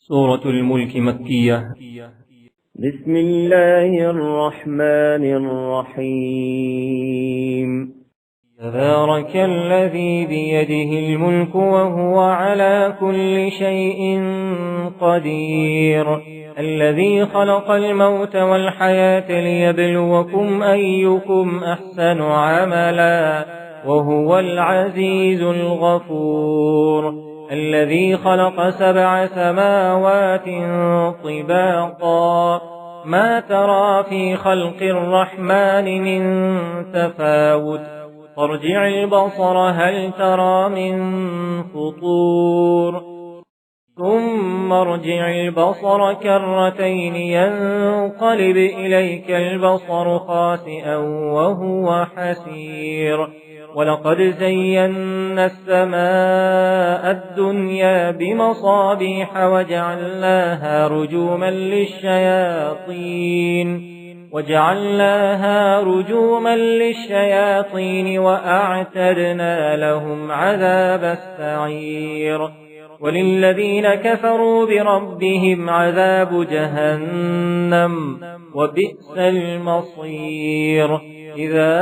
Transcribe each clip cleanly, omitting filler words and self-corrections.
سورة الملك مكية. بسم الله الرحمن الرحيم. تبارك الذي بيده الملك وهو على كل شيء قدير، الذي خلق الموت والحياة ليبلوكم أيكم أحسن عملا وهو العزيز الغفور، الذي خلق 7 سماوات طباقا ما ترى في خلق الرحمن من تفاوت، فارجع البصر هل ترى من فطور، ثم ارجع البصر كرتين ينقلب إليك البصر خاسئا وهو حسير، ولقد زينا السماء الدنيا بمصابيح وجعلناها رجوما للشياطين وأعتدنا لهم عذاب السعير، وللذين كفروا بربهم عذاب جهنم وبئس المصير، إذا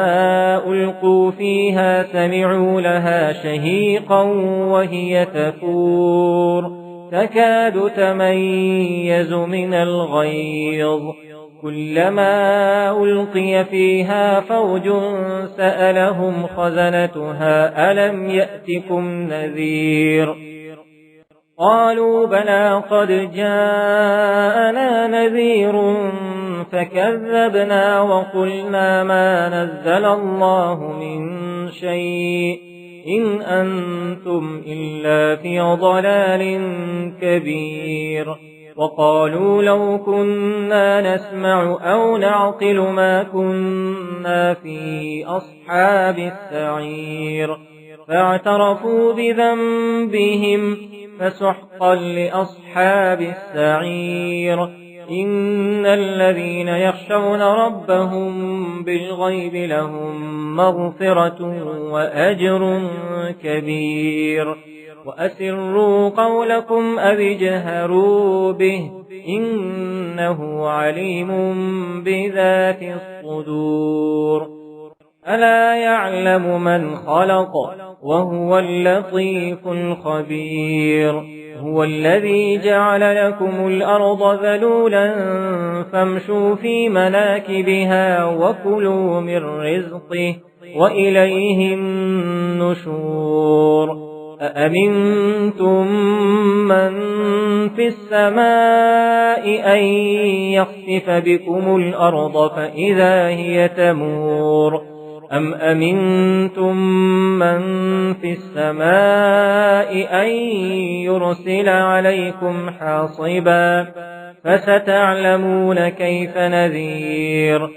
ألقوا فيها سمعوا لها شهيقا وهي تفور تكاد تميز من الغيظ، كلما ألقي فيها فوج سألهم خزنتها ألم يأتكم نذير، قالوا بلى قد جاءنا نذير فكذبنا وقلنا ما نزل الله من شيء إن أنتم إلا في ضلال كبير، وقالوا لو كنا نسمع أو نعقل ما كنا في أصحاب السعير، فاعترفوا بذنبهم فسحقا لأصحاب السعير، إن الذين يخشون ربهم بالغيب لهم مغفرة وأجر كبير، وأسروا قولكم أو اجهروا به إنه عليم بذات الصدور، ألا يعلم من خلق وهو اللطيف الخبير، هو الذي جعل لكم الأرض ذلولا فامشوا في مناكبها وكلوا من رزقه وإليه النشور، أأمنتم من في السماء أن يخسف بكم الأرض فإذا هي تمور، أم أمنتم من في السماء أن يرسل عليكم حاصبا، فستعلمون كيف نذير،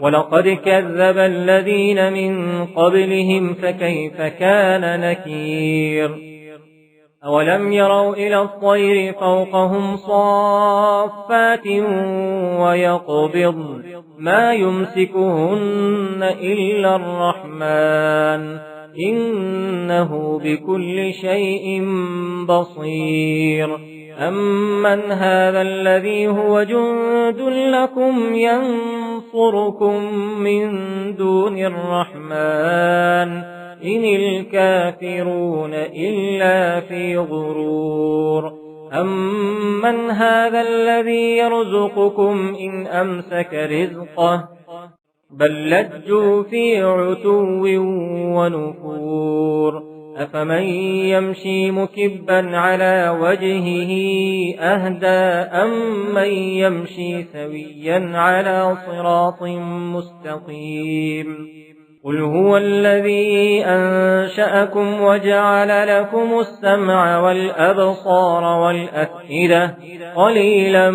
ولقد كذب الذين من قبلهم فكيف كان نكير، أولم يروا إلى الطير فوقهم صافات ويقبض ما يمسكهن إلا الرحمن إنه بكل شيء بصير، أمن هذا الذي هو جند لكم ينصركم من دون الرحمن إن الكافرون إلا في غرور، أمن هذا الذي يرزقكم إن أمسك رزقه بل لجوا في عتو ونفور، أفمن يمشي مكبا على وجهه أهدى أمن يمشي سويا على صراط مستقيم، قل هو الذي أنشأكم وجعل لكم السمع والأبصار والأفئدة قليلا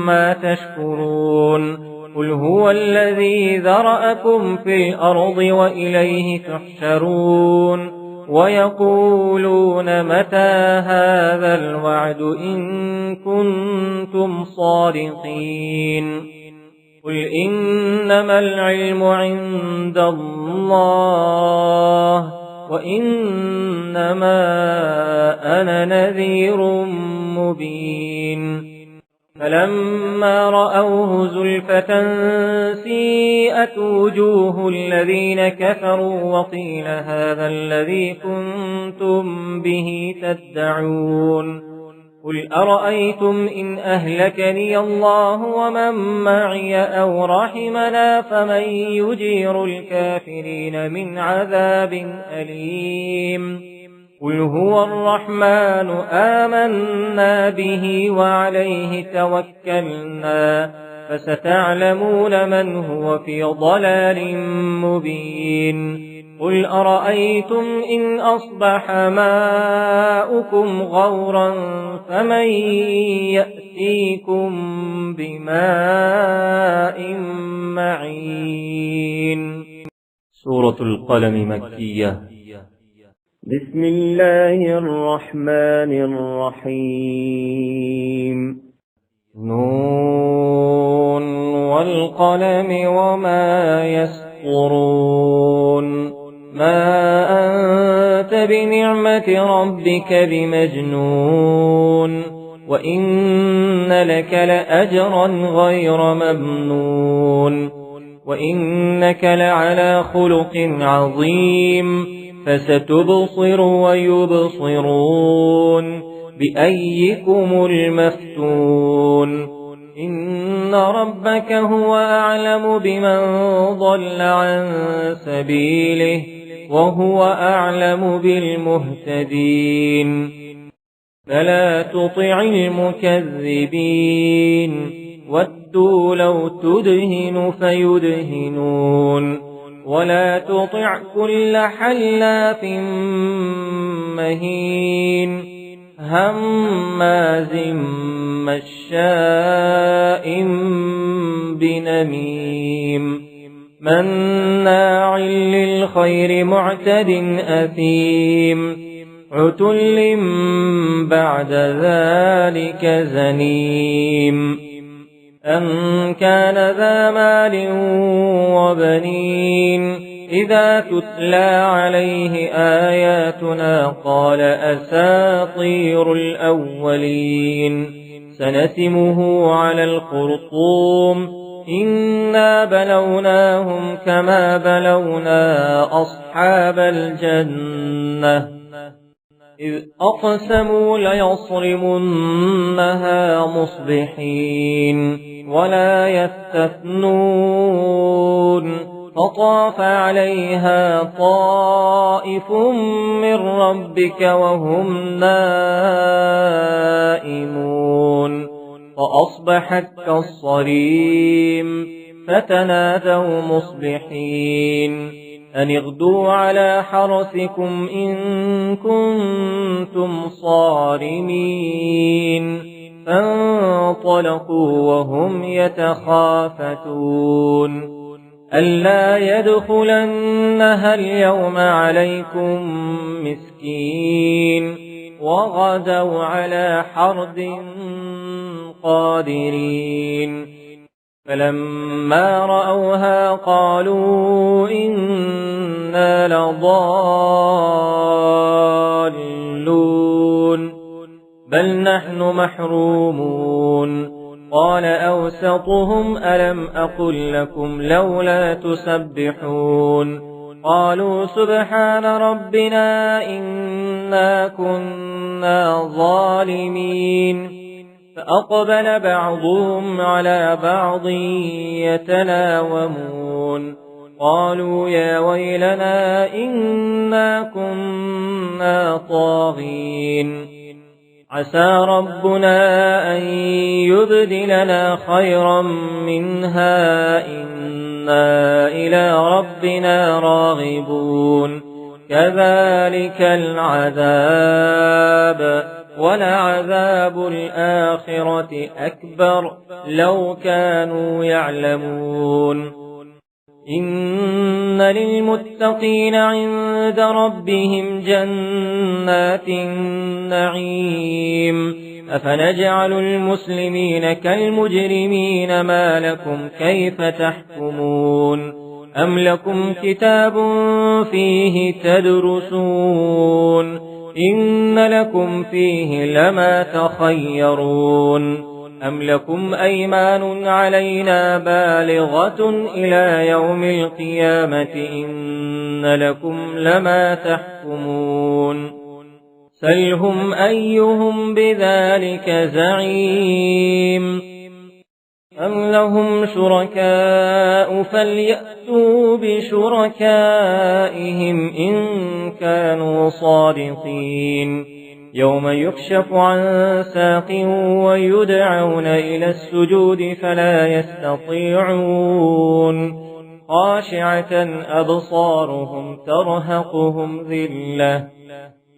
ما تشكرون، قل هو الذي ذرأكم في الأرض وإليه تحشرون، ويقولون متى هذا الوعد إن كنتم صادقين، قل إنما العلم عند الله وإنما أنا نذير مبين فلما رأوه زلفة سيئت وجوه الذين كفروا وقيل هذا الذي كنتم به تدعون قل أرأيتم إن أهلكني الله ومن معي أو رحمنا فمن يجير الكافرين من عذاب أليم قل هو الرحمن آمنا به وعليه توكلنا فستعلمون من هو في ضلال مبين قل أرأيتم إن أصبح ماؤكم غورا فمن يأتيكم بماء معين. سورة القلم مكية. بسم الله الرحمن الرحيم. نون والقلم وما يسطرون ما أنت بنعمة ربك بمجنون وإن لك لأجرا غير ممنون وإنك لعلى خلق عظيم فستبصر ويبصرون بأيكم المفتون إن ربك هو أعلم بمن ضل عن سبيله وهو أعلم بالمهتدين فلا تطع المكذبين ودوا لو تدهن فيدهنون ولا تطع كل حلاف مهين هماز مشاء بنميم مناع للخير معتد أثيم عتل بعد ذلك زنيم أن كان ذا مال وبنين إذا تتلى عليه آياتنا قال أساطير الأولين سنسمه على الخرطوم إنا بلوناهم كما بلونا أصحاب الجنة إذ أقسموا ليصرمنها مصبحين ولا يستثنون فطاف عليها طائف من ربك وهم نائمون فأصبحت كالصريم فتنادوا مصبحين أن اغدوا على حرثكم إن كنتم صارمين فانطلقوا وهم يتخافتون ألا يدخلنها اليوم عليكم مسكين وغدوا على حرد قادرين فلما رأوها قالوا إنا لضالون بل نحن محرومون قال أوسطهم ألم أقل لكم لولا تسبحون قالوا سبحان ربنا إنا كنا ظالمين فأقبل بعضهم على بعض يتلاومون قالوا يا ويلنا إنا كنا طاغين عسى ربنا أن يبدلنا خيرا منها إنا إلى ربنا راغبون كذلك العذاب ولعذاب الآخرة أكبر لو كانوا يعلمون إن للمتقين عند ربهم جنات النعيم أفنجعل المسلمين كالمجرمين ما لكم كيف تحكمون أم لكم كتاب فيه تدرسون إن لكم فيه لما تخيرون أم لكم أيمان علينا بالغة إلى يوم القيامة إن لكم لما تحكمون سلهم أيهم بذلك زعيم أم لهم شركاء فليأتوا بشركائهم إن كانوا صادقين يوم يكشف عن ساق ويدعون إلى السجود فلا يستطيعون خاشعة أبصارهم ترهقهم ذلة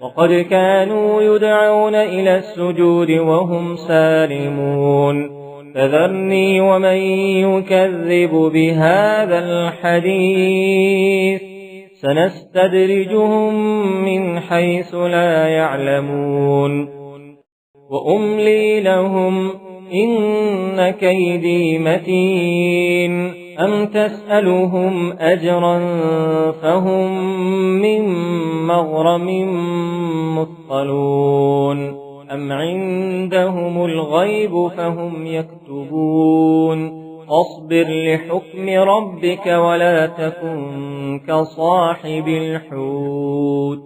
وقد كانوا يدعون إلى السجود وهم سالمون فذرني ومن يكذب بهذا الحديث سنستدرجهم من حيث لا يعلمون وأملي لهم إن كيدي متين أم تسألهم أجرا فهم من مغرم مثقلون أم عندهم الغيب فهم يكتبون أصبر لحكم ربك ولا تكن كصاحب الحوت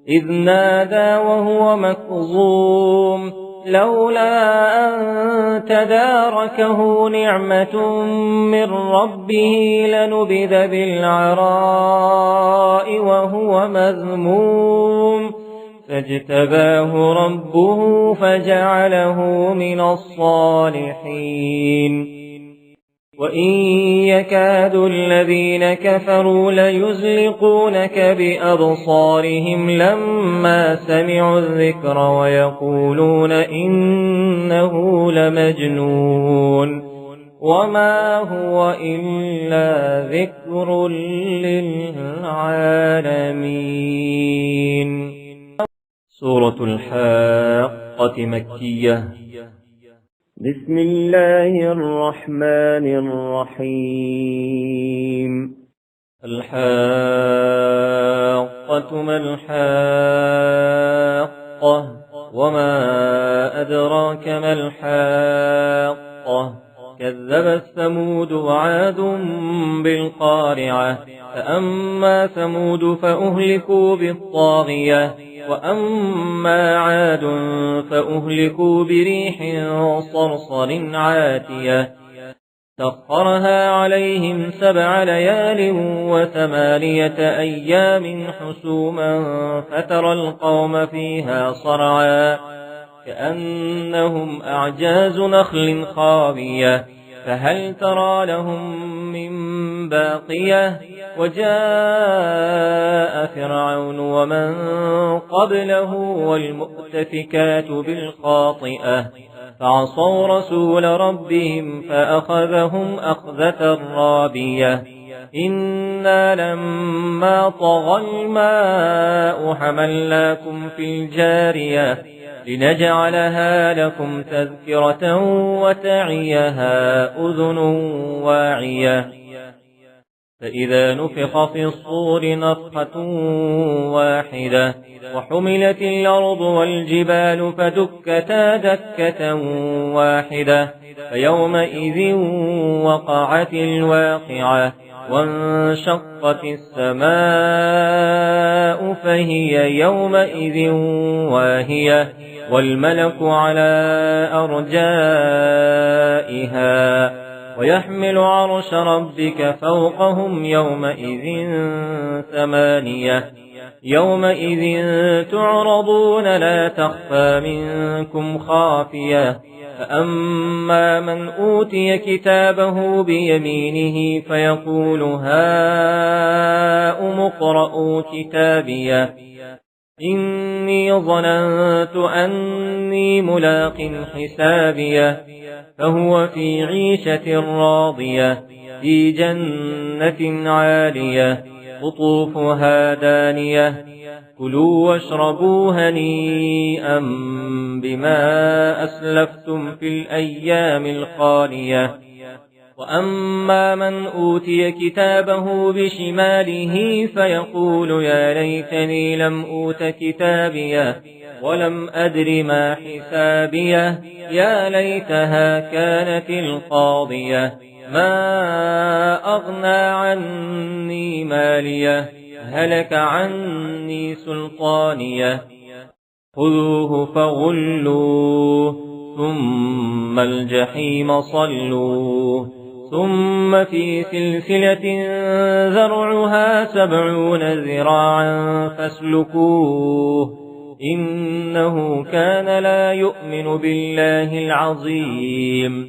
إذ نادى وهو مكظوم لولا أن تداركه نعمة من ربه لنبذ بالعراء وهو مذموم فاجتباه ربه فجعله من الصالحين وإن يكاد الذين كفروا ليزلقونك بأبصارهم لما سمعوا الذكر ويقولون إنه لمجنون وما هو إلا ذكر للعالمين. سورة الحاقة مكية. بسم الله الرحمن الرحيم. الحاقة ما الحاقة وما أدراك ما الحاقة كذبت ثمود وعاد بالقارعة فأما ثمود فأهلكوا بالطاغية وأما عاد فأهلكوا بريح صرصر عاتية سخرها عليهم 7 ليال و8 أيام حسوما فترى القوم فيها صرعا كأنهم أعجاز نخل خاوية فهل ترى لهم من باقية وجاء فرعون ومن قبله والمؤتفكات بالخاطئة فعصوا رسول ربهم فأخذهم أخذة رابية إنا لما طغى الماء حملناكم في الجارية لنجعلها لكم تذكرة وتعيها أذن واعية فإذا نفخ في الصور نفخة واحدة وحملت الأرض والجبال فدكتا دكة واحدة فيومئذ وقعت الواقعة وانشقت السماء فهي يومئذ واهية والملك على أرجائها ويحمل عرش ربك فوقهم يومئذ 8 يومئذ تعرضون لا تخفى منكم خافية فأما من أوتي كتابه بيمينه فيقول هاؤم اقرءوا كتابيه إني ظننت أني ملاق حسابيه فهو في عيشة راضية في جنة عالية قطوفها دانية كلوا واشربوا هنيئا بما أسلفتم في الأيام الخالية وأما من أوتي كتابه بشماله فيقول يا ليتني لم أوت كتابيه ولم أدر ما حسابيه يا ليتها كانت القاضية ما أغنى عني ماليه هلك عني سلطانيه خذوه فغلوه ثم الجحيم صلوه ثم في سلسلة ذرعها 70 ذراعا فاسلكوه إنه كان لا يؤمن بالله العظيم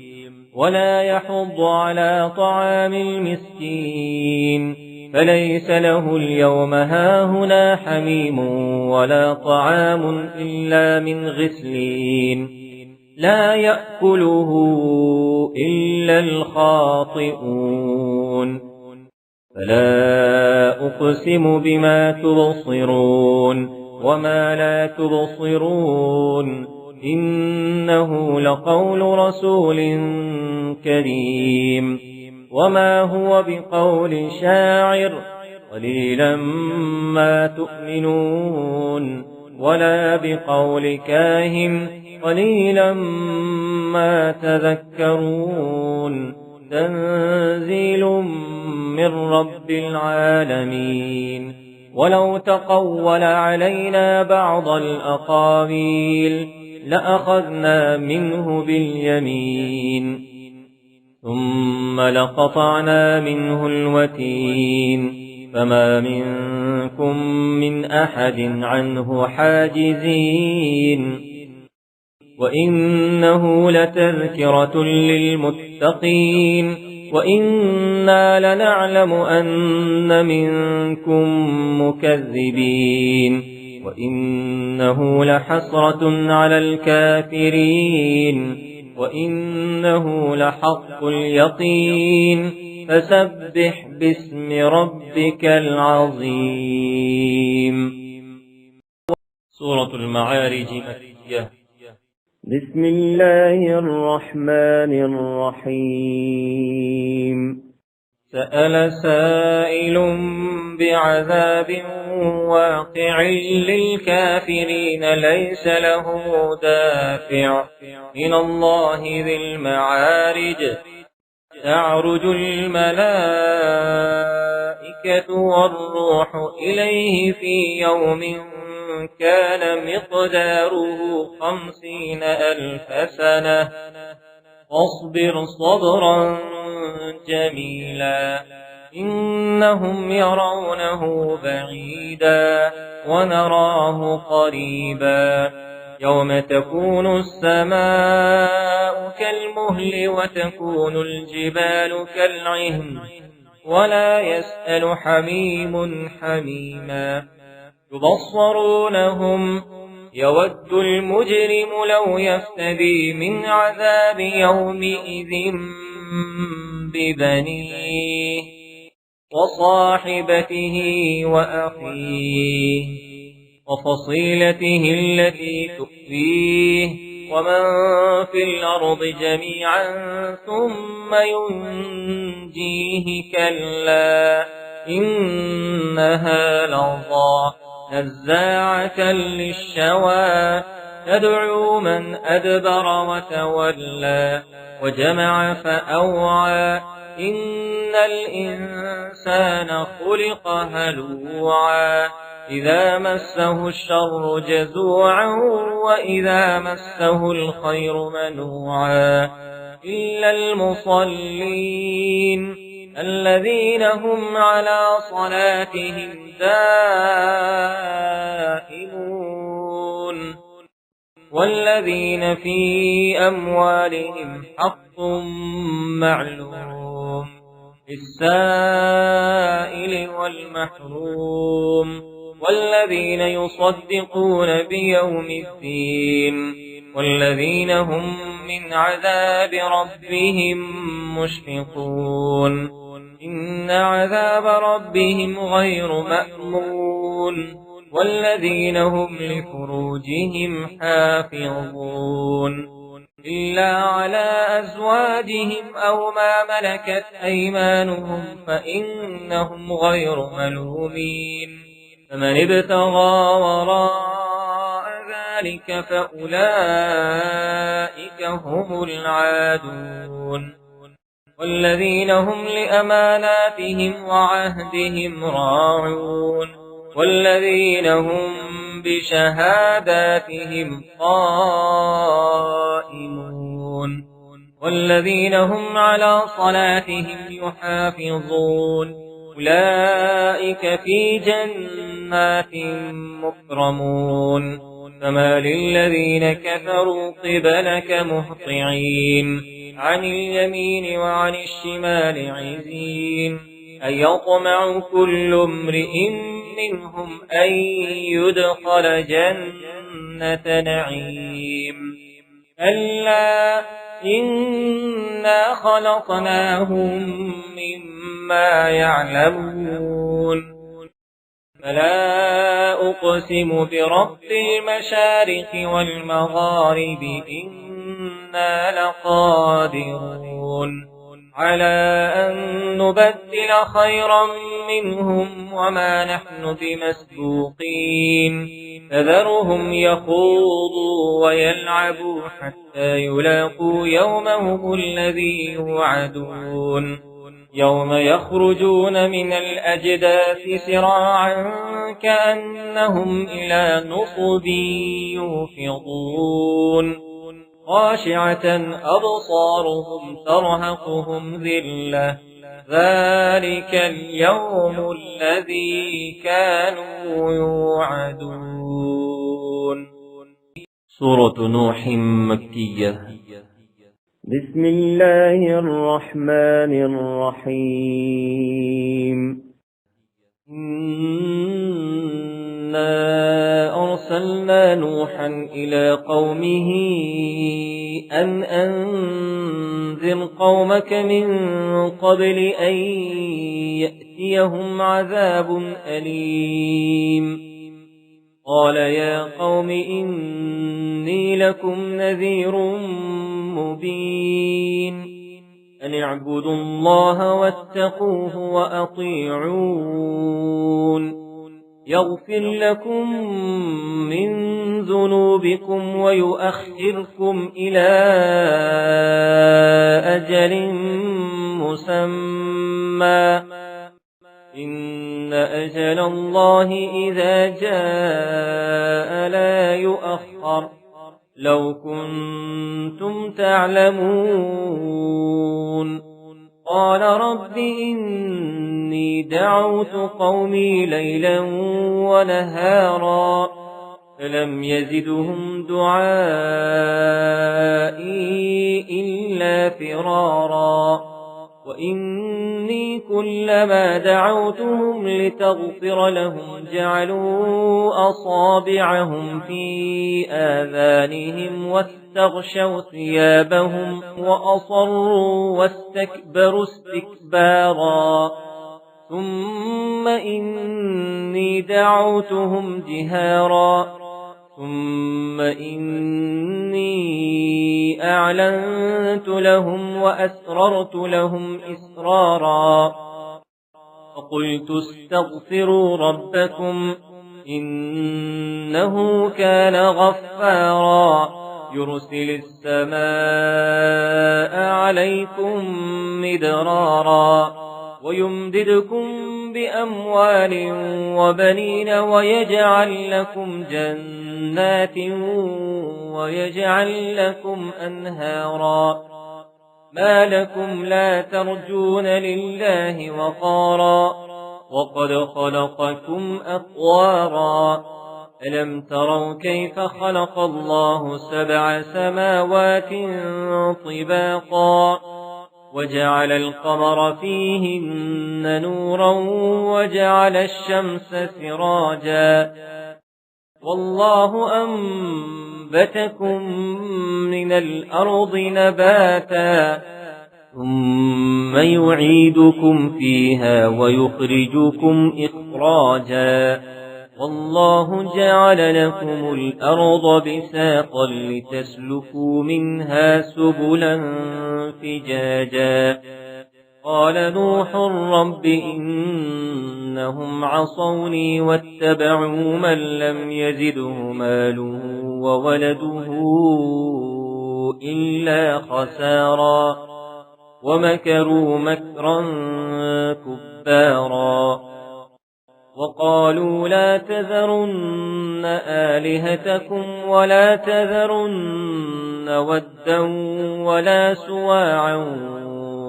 ولا يحض على طعام المسكين فليس له اليوم هاهنا حميم ولا طعام إلا من غسلين لا يأكله إلا الخاطئون فلا أقسم بما تبصرون وما لا تبصرون إنه لقول رسول كريم وما هو بقول شاعر قليلا ما تؤمنون ولا بقول كاهن قليلا ما تذكرون تنزيل من رب العالمين ولو تقول علينا بعض الأقاويل لأخذنا منه باليمين ثم لقطعنا منه الوتين فما منكم من أحد عنه حاجزين وإنه لتذكرة للمتقين وإنا لنعلم أن منكم مكذبين وإنه لحسرة على الكافرين وإنه لحق اليقين فسبح باسم ربك العظيم. سورة المعارج مكية. بسم الله الرحمن الرحيم. سأل سائل بعذاب واقع للكافرين ليس له دافع من الله ذي المعارج تعرج الملائكة والروح إليه في يوم كان مقداره 50,000 سنة فاصبر صبرا جميلا إنهم يرونه بعيدا ونراه قريبا يوم تكون السماء كالمهل وتكون الجبال كالعهن ولا يسأل حميم حميما يبصرونهم يود المجرم لو يفتدي من عذاب يومئذ ببنيه وصاحبته وأخيه وفصيلته التي تؤويه ومن في الأرض جميعا ثم ينجيه كلا إنها لظى نزاعة للشوى تدعو من أدبر وتولى وجمع فأوعى إن الإنسان خلق هلوعا إذا مسه الشر جزوعا وإذا مسه الخير منوعا إلا المصلين الذين هم على صلاتهم دائمون والذين في أموالهم حق معلوم للسائل والمحروم والذين يصدقون بيوم الدين والذين هم من عذاب ربهم مشفقون إن عذاب ربهم غير مأمون والذين هم لفروجهم حافظون إلا على أزواجهم أو ما ملكت أيمانهم فإنهم غير ملومين فمن ابتغى وراء ذلك فأولئك هم العادون والذين هم لأماناتهم وعهدهم راعون والذين هم بشهاداتهم قائمون والذين هم على صلاتهم يحافظون أولئك في جنات مكرمون فما للذين كفروا قبلك مهطعين عن اليمين وعن الشمال عزين أيطمع كل امرئ منهم أن يدخل جنة نعيم ألا إنا خلقناهم مما يعلمون فلا أقسم برب المشارق والمغارب إنا لقادرون على أن نبدل خيرا منهم وما نحن بمسبوقين فذرهم يخوضوا ويلعبوا حتى يلاقوا يومهم الذي يوعدون يوم يخرجون من الأجداث سراعا كأنهم إلى نصب يوفضون خاشعة أبصارهم ترهقهم ذلة ذلك اليوم الذي كانوا يوعدون. سورة نوح مكية. بسم الله الرحمن الرحيم. أرسلنا نوحا إلى قومه أن أنذر قومك من قبل أن يأتيهم عذاب أليم قال يا قوم إني لكم نذير مبين أن اعبدوا الله واتقوه وأطيعون يغفر لكم من ذنوبكم ويؤخركم إلى أجل مسمى إن أجل الله إذا جاء لا يؤخر لو كنتم تعلمون قال رب إني دعوت قومي ليلا ونهارا فلم يزدهم دعائي إلا فرارا وإني كلما دعوتهم لتغفر لهم جعلوا أصابعهم في آذانهم واستغشوا ثيابهم وأصروا واستكبروا استكبارا ثم إني دعوتهم جهارا ثم إني أعلنت لهم وأسررت لهم إسرارا فقلت استغفروا ربكم إنه كان غفارا يرسل السماء عليكم مدرارا ويمددكم بأموال وبنين ويجعل لكم جنات ويجعل لكم أنهارا ما لكم لا ترجون لله وقارا وقد خلقكم أطوارا ألم تروا كيف خلق الله 7 سماوات طباقا وجعل القمر فيهن نورا وجعل الشمس سراجا والله أنبتكم من الأرض نباتا ثم يعيدكم فيها ويخرجكم إخراجا والله جعل لكم الأرض بساطا لتسلكوا منها سبلا فجاجا قال نوح رب إنهم عصوني واتبعوا من لم يزده ماله وولده إلا خسارا ومكروا مكرا كبارا وقالوا لا تذرن آلهتكم ولا تذرن ودا ولا سواعا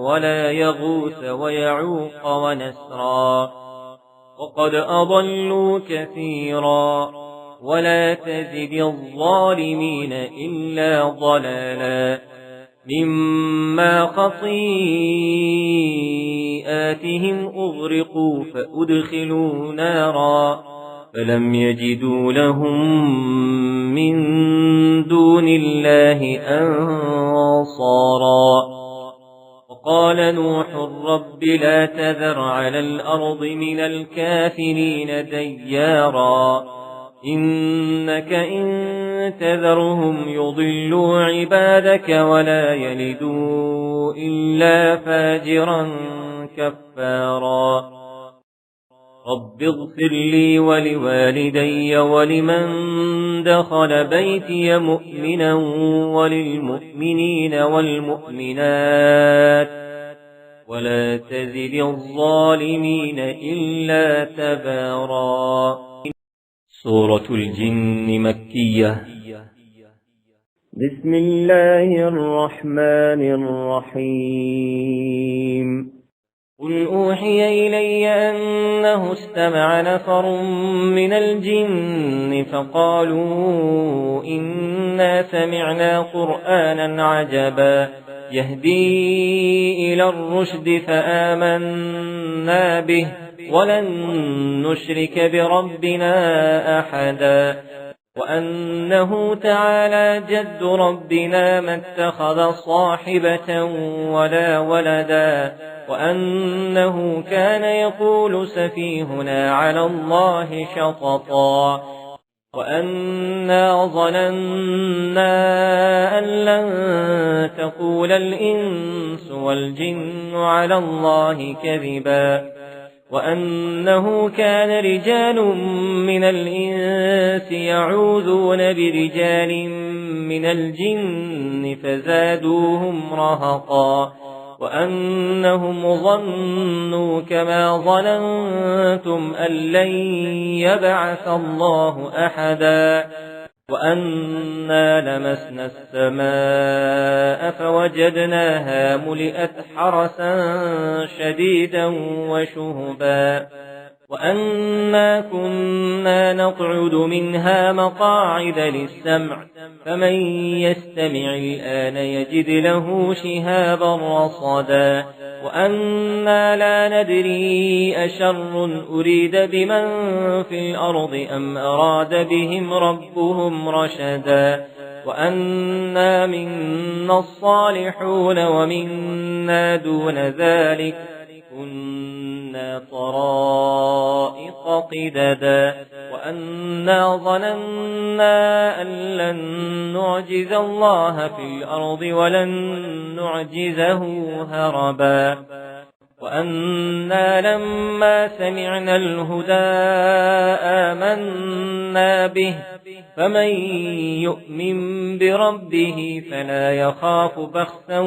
ولا يغوث ويعوق ونسرا وقد أضلوا كثيرا ولا تزد الظالمين إلا ضلالا مما خطيئاتهم أغرقوا فأدخلوا نارا فلم يجدوا لهم من دون الله أنصارا وقال نوح رب لا تذر على الأرض من الكافرين ديارا إنك إن تذرهم يضلوا عبادك ولا يلدوا إلا فاجرا كفارا رب اغفر لي ولوالدي ولمن دخل بيتي مؤمنا وللمؤمنين والمؤمنات ولا تزد الظالمين إلا تبارا. سورة الجن مكية. بسم الله الرحمن الرحيم. قل أوحي إلي أنه استمع نفر من الجن فقالوا إنا سمعنا قرآنا عجبا يهدي إلى الرشد فآمنا به ولن نشرك بربنا أحدا وأنه تعالى جد ربنا ما اتخذ صاحبة ولا ولدا وأنه كان يقول سفيهنا على الله شططا وأنا ظننا أن لن تقول الإنس والجن على الله كذبا وأنه كان رجال من الإنس يعوذون برجال من الجن فزادوهم رهقا وأنهم ظنوا كما ظننتم أن لن يبعث الله أحدا وأنا لمسنا السماء فوجدناها ملئت حرسا شديدا وشهبا وأنا كنا نقعد منها مقاعد للسمع فمن يستمع الآن يجد له شهابا رصدا وأنا لا ندري أشر أريد بمن في الأرض أم أراد بهم ربهم رشدا وأنا منا الصالحون ومنا دون ذلك كنا طرائق قددا وأنا ظننا أن لن نعجز الله في الأرض ولن نعجزه هربا وأنا لما سمعنا الهدى آمنا به فمن يؤمن بربه فلا يخاف بخسا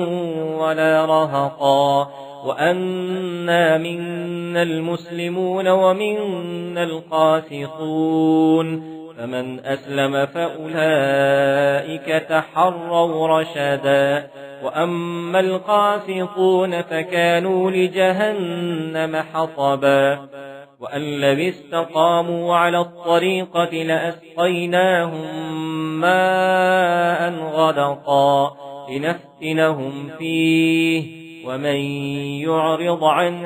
ولا رهقا وأنا منا المسلمون ومنا القاسطون فمن أسلم فأولئك تحروا رشدا وأما القاسطون فكانوا لجهنم حطبا وأن لو استقاموا على الطريقة لأسقيناهم ماء غدقا لنفتنهم فيه ومن يعرض عن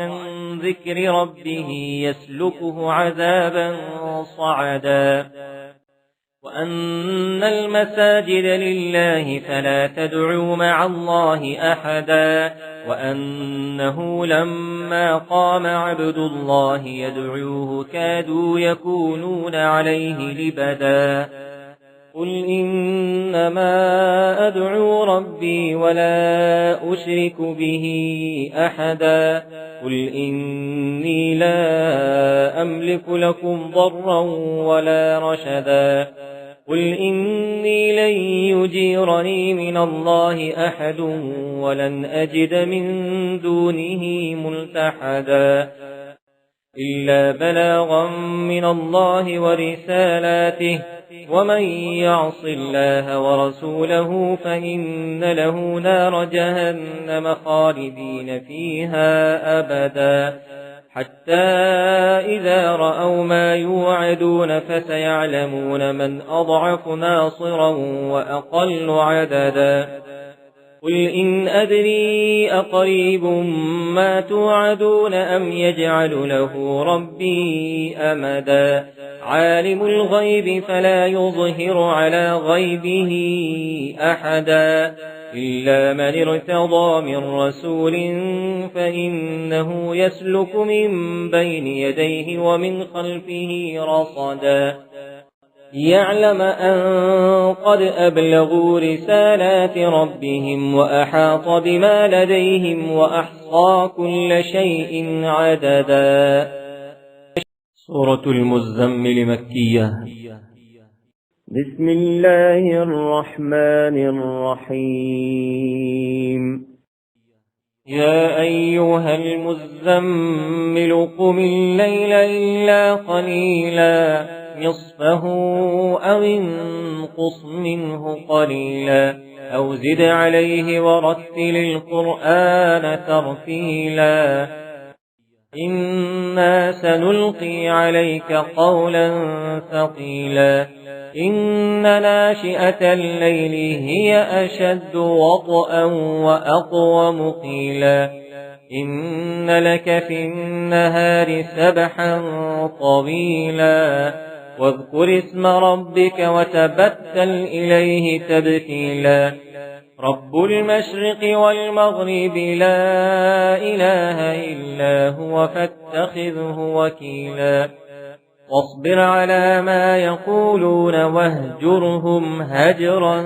ذكر ربه يسلكه عذابا صعدا وأن المساجد لله فلا تدعوا مع الله أحدا وأنه لما قام عبد الله يدعوه كادوا يكونون عليه لبدا قل إنما أدعو ربي ولا أشرك به أحدا قل إني لا أملك لكم ضرا ولا رشدا قل إني لن يجيرني من الله أحد ولن أجد من دونه ملتحدا إلا بلاغا من الله ورسالاته ومن يعص الله ورسوله فإن له نار جهنم خالدين فيها أبدا حتى إذا رأوا ما يوعدون فسيعلمون من أضعف ناصرا وأقل عددا قل إن أدري أقريب ما توعدون أم يجعل له ربي أمدا عالم الغيب فلا يظهر على غيبه أحدا إلا من ارتضى من رسول فإنه يسلك من بين يديه ومن خلفه رصدا يعلم أن قد أبلغوا رسالات ربهم وأحاط بما لديهم وأحصى كل شيء عددا. سورة المزمل مكية. بسم الله الرحمن الرحيم. يا أيها المزمل قم الليل إلا قليلا نصفه أو انقص منه قليلا أو زد عليه ورتل القرآن ترتيلا إنا سنلقي عليك قولا ثقيلا إن ناشئة الليل هي أشد وطئا وأقوم قيلا إن لك في النهار سبحا طويلا واذكر اسم ربك وتبتل إليه تبتيلا رب المشرق والمغرب لا إله إلا هو فاتخذه وكيلا واصبر على ما يقولون واهجرهم هجرا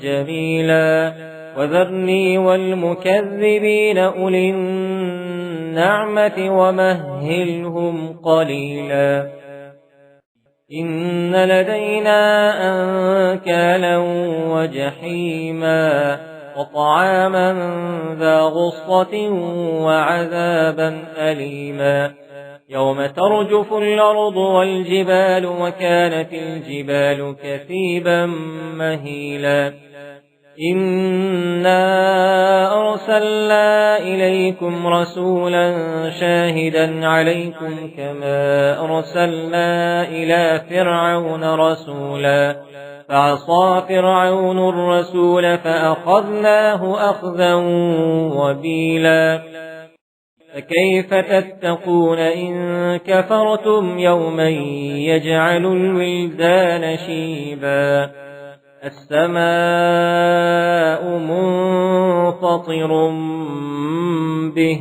جميلا وذرني والمكذبين أولي النعمة ومهلهم قليلا إن لدينا أنكالا وجحيما وطعاما ذا غصة وعذابا أليما يوم ترجف الأرض والجبال وكانت الجبال كثيبا مهيلا إنا أرسلنا إليكم رسولا شاهدا عليكم كما أرسلنا إلى فرعون رسولا فعصى فرعون الرسول فأخذناه أخذا وبيلا فكيف تتقون إن كفرتم يوما يجعل الولدان شيبا السماء منفطر به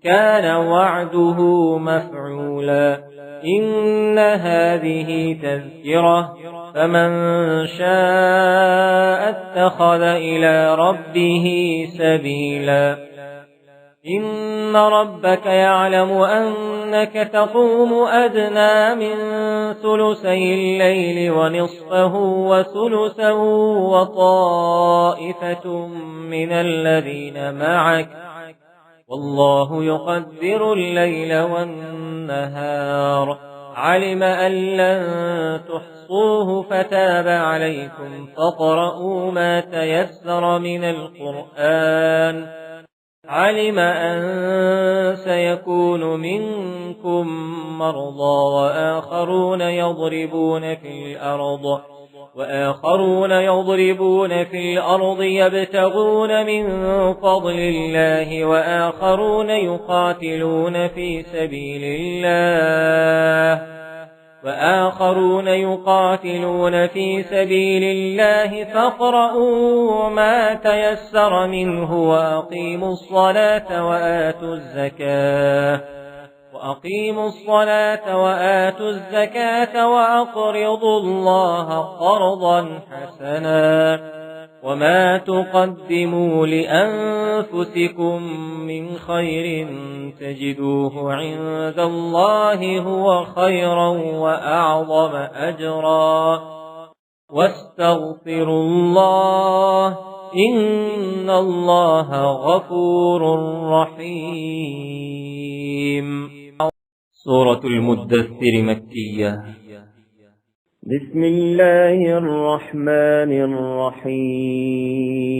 كان وعده مفعولا إن هذه تذكرة فمن شاء اتخذ إلى ربه سبيلا إن ربك يعلم أنك تقوم أدنى من ثلثي الليل ونصفه وثلثه وطائفة من الذين معك والله يقدر الليل والنهار علم أن لن تحصوه فتاب عليكم فاقرؤوا ما تيسر من القرآن علم أن سيكون منكم مرضى وآخرون يضربون في الأرض يبتغون من فضل الله وآخرون يقاتلون في سبيل الله وآخرون يقاتلون في سبيل الله فاقرؤوا ما تيسر منه وأقيموا الصلاة وآتوا الزكاة وأقرضوا الله قرضا حسنا وما تقدموا لأنفسكم من خير تجدوه عند الله هو خيرا وأعظم أجرا واستغفروا الله إن الله غفور رحيم. سورة المدثر مكية. بسم الله الرحمن الرحيم.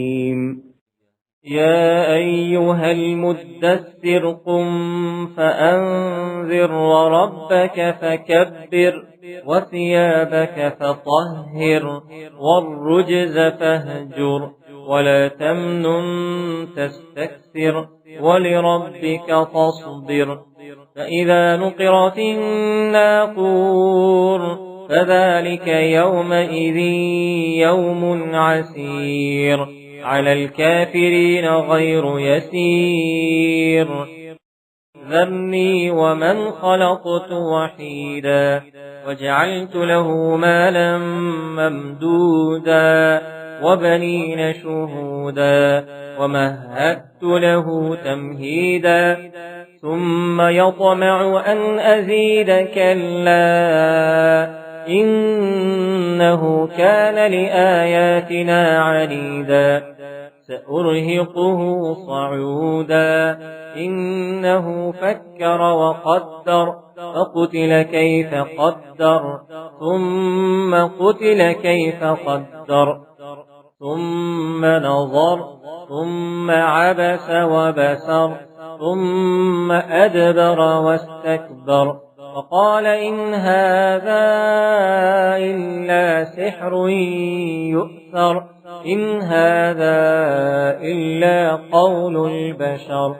يا أيها المدثر قم فأنذر وربك فكبر وثيابك فطهر والرجز فاهجر ولا تمنن تستكثر ولربك فاصبر. فإذا نقر في الناقور فذلك يومئذ يوم عسير على الكافرين غير يسير. ذرني ومن خلقت وحيدا وجعلت له مالا ممدودا وبنين شهودا ومهدت له تمهيدا ثم يطمع أن أزيد كلا إنه كان لآياتنا عنيدا سأرهقه صعودا إنه فكر وقدر فقتل كيف قدر ثم قتل كيف قدر ثم نظر ثم عبس وبسر ثم أدبر واستكبر فقال إن هذا إلا سحر يؤثر إن هذا إلا قول البشر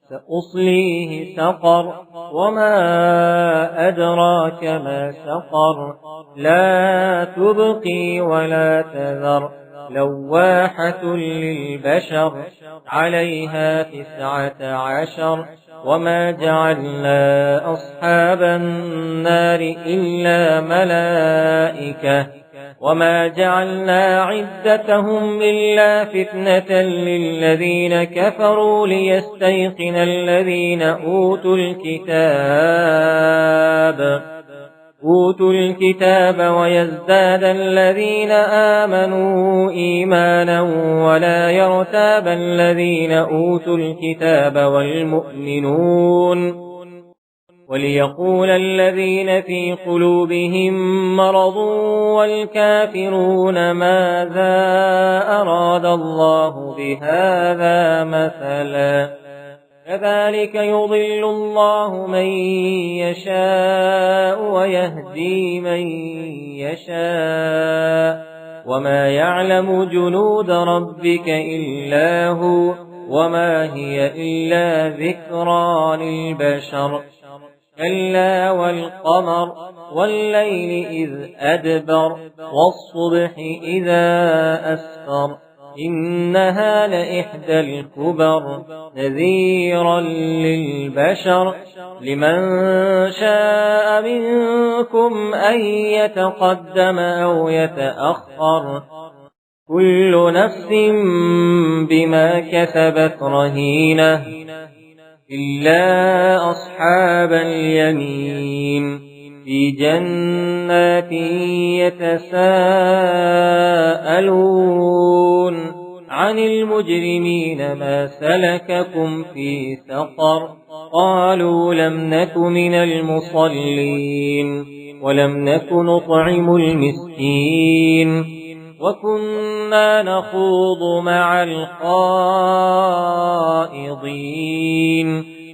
سأصليه سقر وما أدراك ما سقر لا تبقي ولا تذر لواحة للبشر عليها 19 وما جعلنا أصحاب النار إلا ملائكة وما جعلنا عدتهم إلا فتنة للذين كفروا ليستيقن الذين أوتوا الكتاب ويزداد الذين آمنوا إيمانا ولا يرتاب الذين أوتوا الكتاب والمؤمنون وليقول الذين في قلوبهم مرض والكافرون ماذا أراد الله بهذا مثلا كذلك يضل الله من يشاء ويهدي من يشاء وما يعلم جنود ربك إلا هو وما هي إلا ذكرى للبشر كلا والقمر والليل إذ أدبر والصبح إذا أسفر إنها لإحدى الكبر نذيرا للبشر لمن شاء منكم أن يتقدم أو يتأخر كل نفس بما كسبت رهينة إلا أصحاب اليمين في جنات يتساءلون عن المجرمين ما سلككم في سقر قالوا لم نك من المصلين ولم نك نطعم المسكين وكنا نخوض مع الخائضين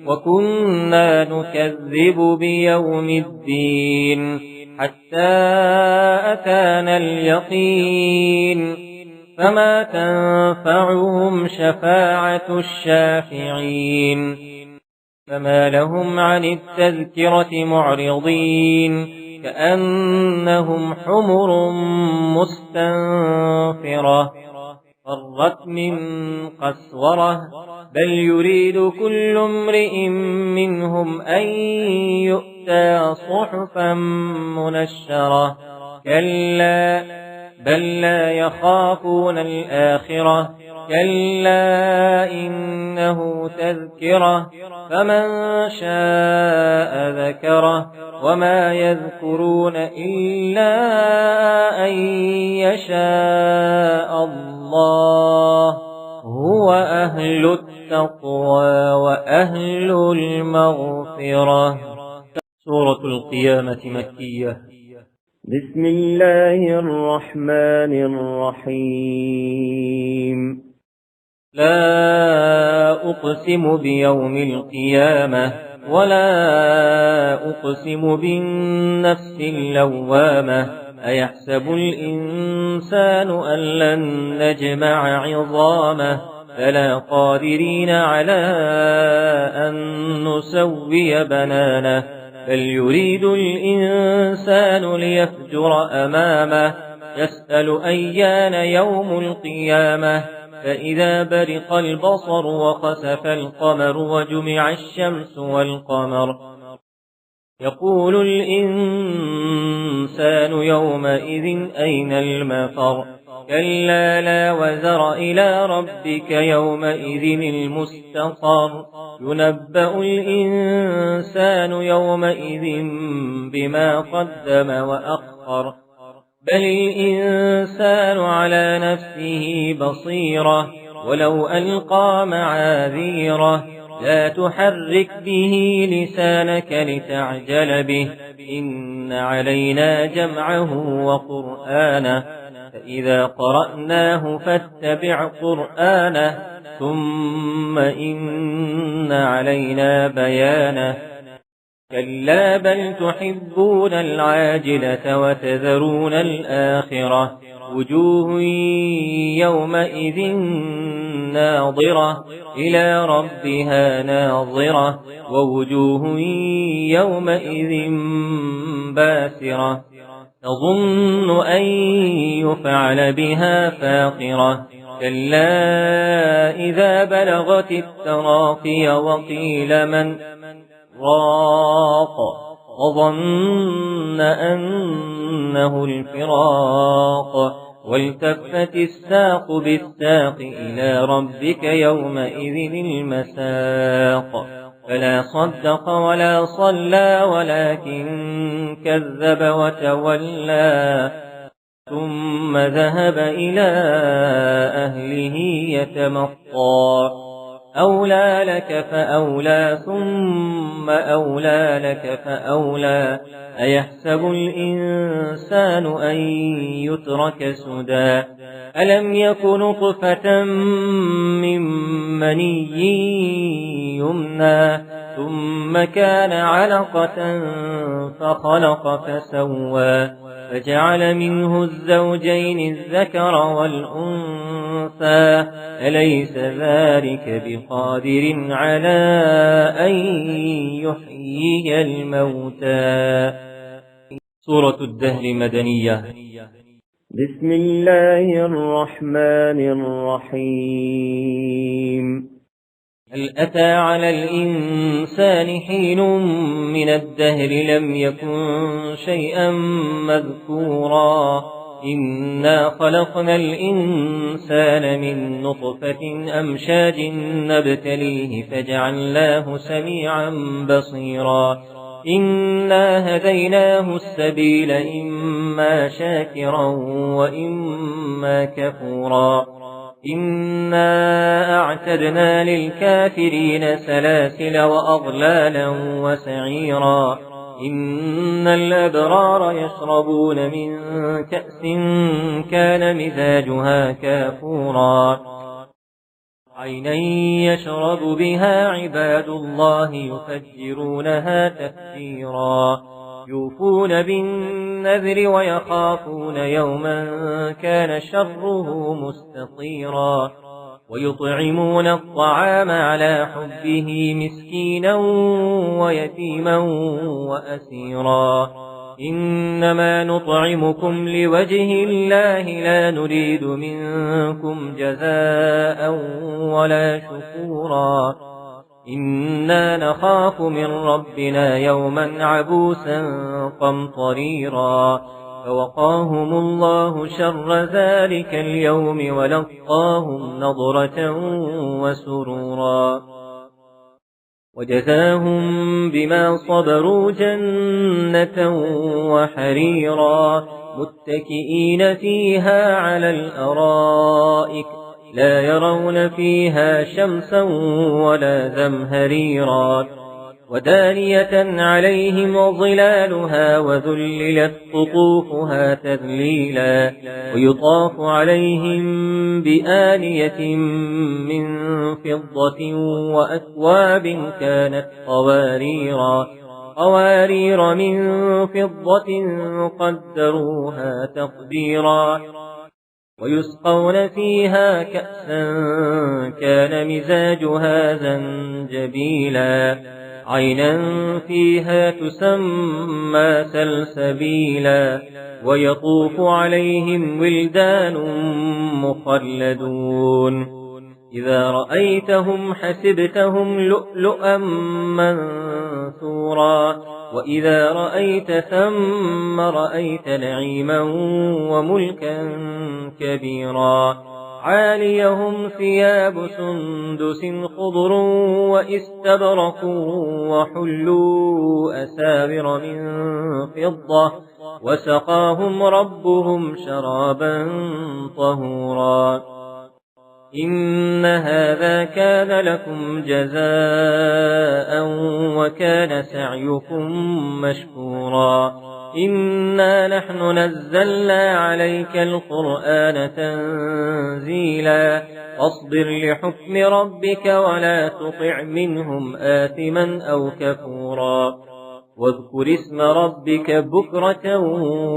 وكنا نكذب بيوم الدين حتى أتانا اليقين فما تنفعهم شفاعة الشافعين فما لهم عن التذكرة معرضين كأنهم حمر مستنفرة فرت من قسورة بل يريد كل امرئ منهم أن يؤتى صحفا منشرة كلا بل لا يخافون الآخرة كلا إنه تذكرة فمن شاء ذكره وما يذكرون إلا أن يشاء الله هو أهل التقوى وأهل المغفرة. سورة القيامة مكية. بسم الله الرحمن الرحيم. لا أقسم بيوم القيامة ولا أقسم بالنفس اللوامة أيحسب الإنسان أن لن نجمع عظامه فلا قادرين على أن نسوي بنانه بل يريد الإنسان ليفجر أمامه يسأل أيان يوم القيامة فإذا برق البصر وخسف القمر وجمع الشمس والقمر يقول الإنسان يومئذ أين المفر كلا لا وزر إلى ربك يومئذ المستقر ينبأ الإنسان يومئذ بما قدم وأخر بل الإنسان على نفسه بصيرة ولو ألقى معاذيره لا تحرك به لسانك لتعجل به إن علينا جمعه وقرآنه فإذا قرأناه فاتبع قرآنه ثم إن علينا بيانه كلا بل تحبون العاجلة وتذرون الآخرة وجوه يومئذ ناظرة إلى ربها ناظرة ووجوه يومئذ باسرة تظن أن يفعل بها فاقرة كلا إذا بلغت التراقي وقيل من راق وظن أنه الفراق والتفت الساق بالساق إلى ربك يومئذ المساق فلا صدق ولا صلى ولكن كذب وتولى ثم ذهب إلى أهله يتمطى أولى لك فأولى ثم أولى لك فأولى أيحسب الإنسان أن يترك سدى ألم يك نطفة من مني يمنى ثم كان علقة فخلق فسوى فجعل منه الزوجين الذكر والأنثى أليس ذلك بقادر على أن يحيي الموتى. سورة الدهر مدنية. بسم الله الرحمن الرحيم. هل أتى على الإنسان حين من الدهر لم يكن شيئا مذكورا إنا خلقنا الإنسان من نطفة أمشاج نبتليه فجعلناه سميعا بصيرا إنا هديناه السبيل إما شاكرا وإما كفورا إنا أعتدنا للكافرين سلاسل وأغلالا وسعيرا إن الأبرار يشربون من كأس كان مزاجها كافورا عينا يشرب بها عباد الله يفجرونها تفجيرا يوفون بالنذر ويخافون يوما كان شره مستطيرا ويطعمون الطعام على حبه مسكينا ويتيما وأسيرا إنما نطعمكم لوجه الله لا نريد منكم جزاء ولا شكورا إنا نخاف من ربنا يوما عبوسا قمطريرا فوقاهم الله شر ذلك اليوم ولقاهم نضرة وسرورا وجزاهم بما صبروا جنة وحريرا متكئين فيها على الأرائك لا يرون فيها شمسا ولا زمهريرا ودانية عليهم ظلالها وذللت قطوفها تذليلا ويطاف عليهم بآنية من فضة وأكواب كانت قوارير من فضة قدروها تقديرا ويسقون فيها كأسا كان مزاجها زنجبيلا عينا فيها تسمى سلسبيلا ويطوف عليهم ولدان مخلدون إذا رأيتهم حسبتهم لؤلؤا منثورا وإذا رأيت ثم رأيت نعيما وملكا كبيرا عاليهم ثياب سندس خضر وإستبرق وحلوا أساور من فضة وسقاهم ربهم شرابا طهورا إن هذا كان لكم جزاء وكان سعيكم مشكورا إنا نحن نزلنا عليك القرآن تنزيلا فاصبر لحكم ربك ولا تطع منهم آثما أو كفورا واذكر اسم ربك بكرة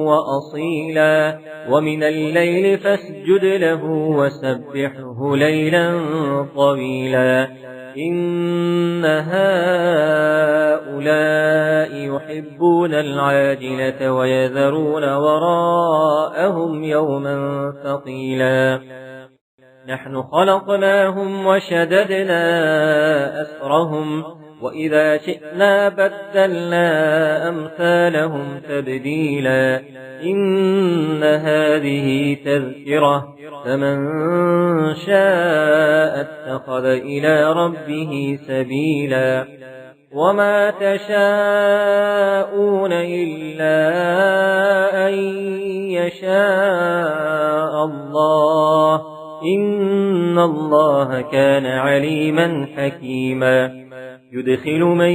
وأصيلا ومن الليل فاسجد له وسبحه ليلا طويلا إن هؤلاء يحبون العاجلة ويذرون وراءهم يوما ثقيلا نحن خلقناهم وشددنا أسرهم وإذا شئنا بدلنا أمثالهم تبديلا إن هذه تذكرة فمن شاء اتخذ إلى ربه سبيلا وما تشاءون إلا أن يشاء الله إن الله كان عليما حكيما يدخل من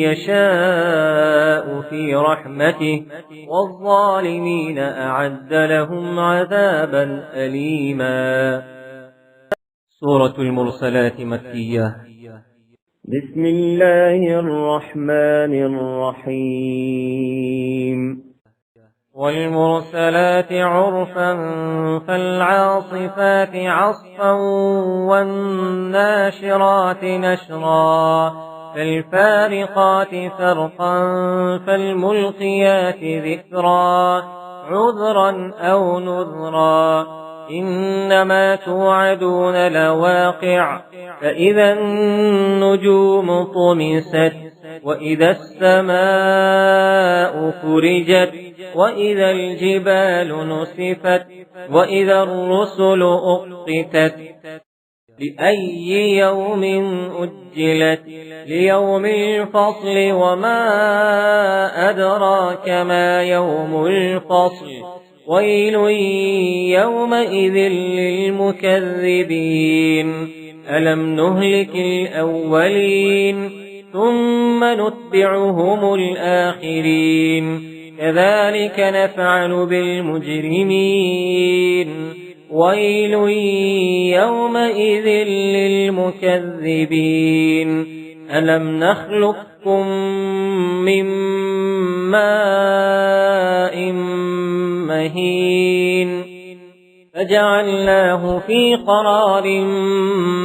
يشاء في رحمته والظالمين أعد لهم عذابا أليما سورة المرسلات مكية بسم الله الرحمن الرحيم والمرسلات عرفا فالعاصفات عصفا والناشرات نشرا فالفارقات فرقا فالملقيات ذكرا عذرا أو نذرا إنما توعدون لواقع فإذا النجوم طمست وإذا السماء فرجت وإذا الجبال نسفت وإذا الرسل أقتت لأي يوم أجلت ليوم الفصل وما أدراك ما يوم الفصل ويل يومئذ للمكذبين ألم نهلك الأولين ثم نتبعهم الآخرين كذلك نفعل بالمجرمين ويل يومئذ للمكذبين ألم نخلقكم من ماء مهين فجعلناه في قرار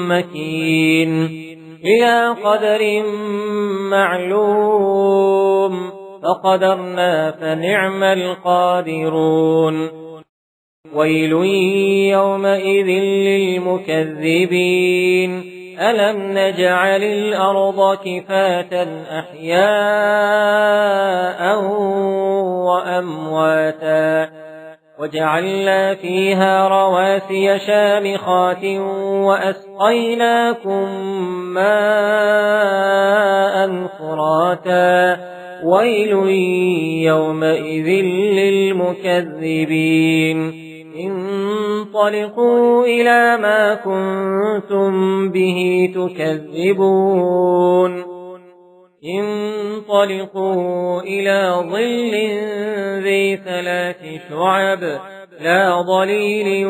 مكين إلى قدر معلوم فقدرنا فنعم القادرون ويل يومئذ للمكذبين ألم نجعل الأرض كفاة أحياء وأمواتا وجعلنا فيها رواسي شامخات وأسقيناكم ماء فراتا ويل يومئذ للمكذبين انطلقوا إلى ما كنتم به تكذبون انطلقوا إلى ظل ذي 3 شعب لا ظليل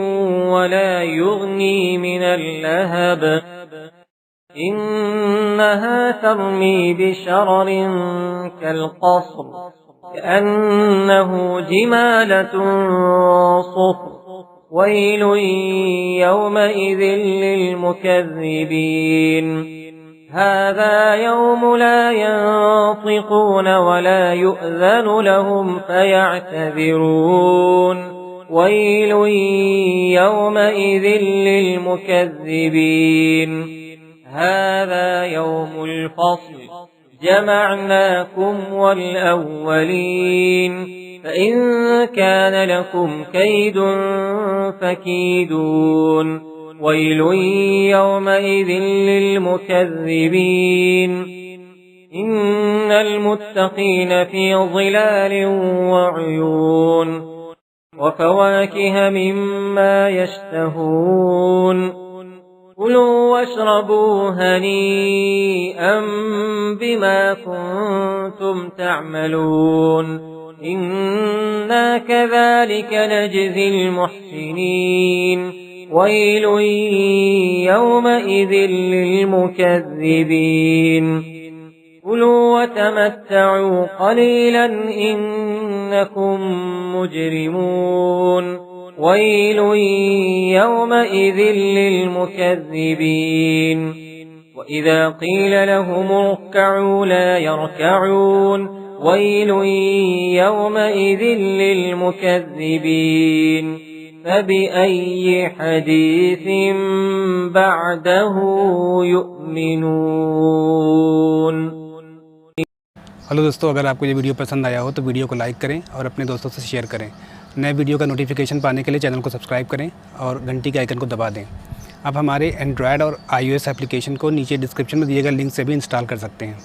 ولا يغني من اللهب إنها ترمي بشرر كالقصر كأنه جمالة صفر ويل يومئذ للمكذبين هذا يوم لا ينطقون ولا يؤذن لهم فيعتذرون ويل يومئذ للمكذبين هذا يوم الفصل جمعناكم والأولين فإن كان لكم كيد فكيدون ويل يومئذ للمكذبين إن المتقين في ظلال وعيون وفواكه مما يشتهون كلوا واشربوا هنيئا بما كنتم تعملون إنا كذلك نجزي المحسنين ويل يومئذ للمكذبين كلوا وتمتعوا قليلا إنكم مجرمون ويل يومئذ للمكذبين وإذا قيل لهم اركعوا لا يركعون ويل يومئذ للمكذبين فبأي حديث بعده يؤمنون। हेलो दोस्तों, अगर आपको ये वीडियो पसंद आया हो तो वीडियो को लाइक करें और अपने दोस्तों से शेयर करें। नए वीडियो का नोटिफिकेशन पाने के लिए चैनल को सब्सक्राइब करें और घंटी के आइकन को दबा दें। आप हमारे एंड्रॉयड और iOS एप्लीकेशन को नीचे डिस्क्रिप्शन में दिए गए लिंक से भी इंस्टॉल कर सकते हैं।